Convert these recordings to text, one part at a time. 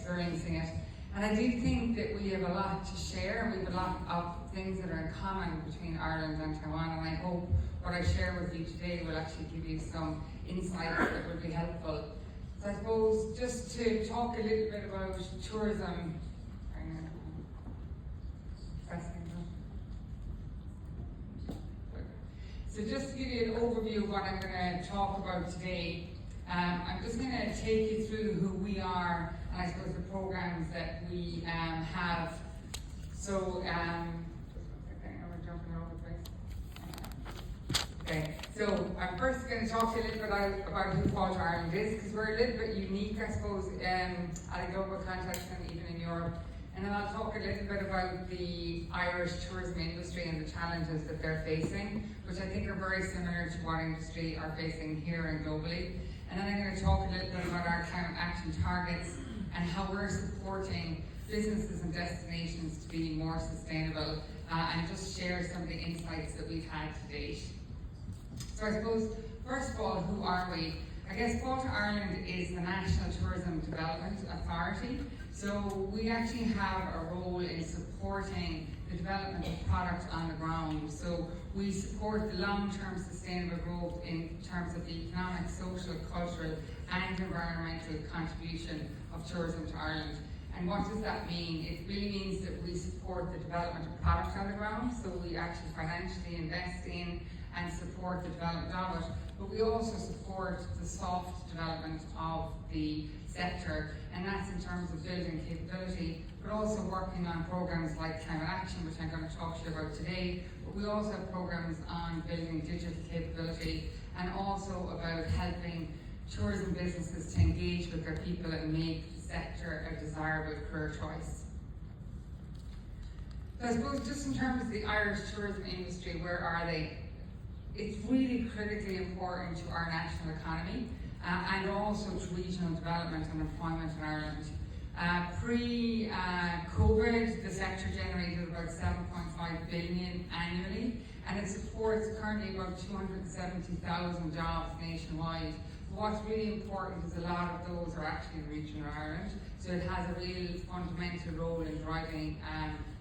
experiencing it. And I do think that we have a lot to share. We have a lot of things that are in common between Ireland and Taiwan, and I hope what I share with you today will actually give you some insights that will be helpful. So I suppose just to talk a little bit about tourism. So just to give you an overview of what I'm going to talk about today, I'm just going to take you through who we are and I suppose the programs that we have. So, we're jumping all over the place. Okay, so I'm first going to talk to you a little bit about who Fáilte Ireland is, because we're a little bit unique, I suppose, at a global context and even in Europe. And then I'll talk a little bit about the Irish tourism industry and the challenges that they're facing, which I think are very similar to what industry are facing here and globally. And then I'm going to talk a little bit about our climate action targets and how we're supporting businesses and destinations to be more sustainable, and just share some of the insights that we've had to date. So I suppose, first of all, who are we? I guess Fáilte Ireland is the National Tourism Development Authority. So we actually have a role in supporting the development of product on the ground. So we support the long-term sustainable growth in terms of the economic, social, cultural and environmental contribution of tourism to Ireland. And what does that mean? It really means that we support the development of product on the ground, so we actually financially invest in and support the development of it, but we also support the soft development of the sector, and that's in terms of building capability, but also working on programs like climate action, which I'm going to talk to you about today. But we also have programs on building digital capability and also about helping tourism businesses to engage with their people and make the sector a desirable career choice. So I suppose just in terms of the Irish tourism industry, where are they? It's really critically important to our national economy and also to regional development and employment in Ireland. Pre-COVID, the sector generated about 7.5 billion annually, and it supports currently about 270,000 jobs nationwide. What's really important is a lot of those are actually in regional Ireland, so it has a real fundamental role in driving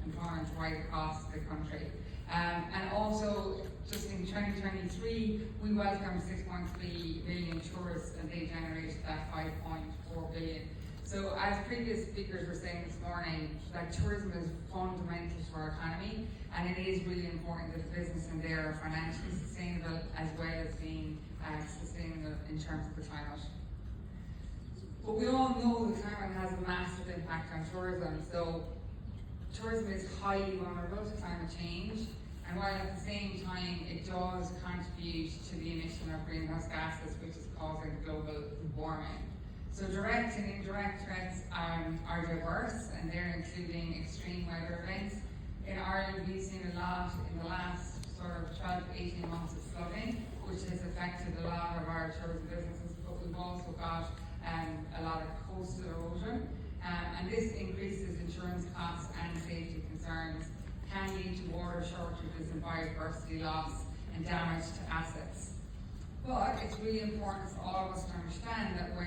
employment right across the country. And also, just in 2023, we welcomed 6.3 million tourists and they generated that 5.4 billion. So as previous speakers were saying this morning, that tourism is fundamental to our economy, and it is really important that the business in there are financially sustainable as well as being sustainable in terms of the climate. But we all know the climate has a massive impact on tourism, so tourism is highly vulnerable to climate change, and while at the same time it does contribute to the emission of greenhouse gases, which is causing global warming. So direct and indirect threats are diverse, and they're including extreme weather events. In Ireland, we've seen a lot in the last sort of 12 to 18 months of flooding, which has affected a lot of our tourism businesses, but we've also got a lot of coastal erosion. And this increases insurance costs and safety concerns, can lead to water shortages and biodiversity loss and damage to assets. But it's really important for all of us to understand that when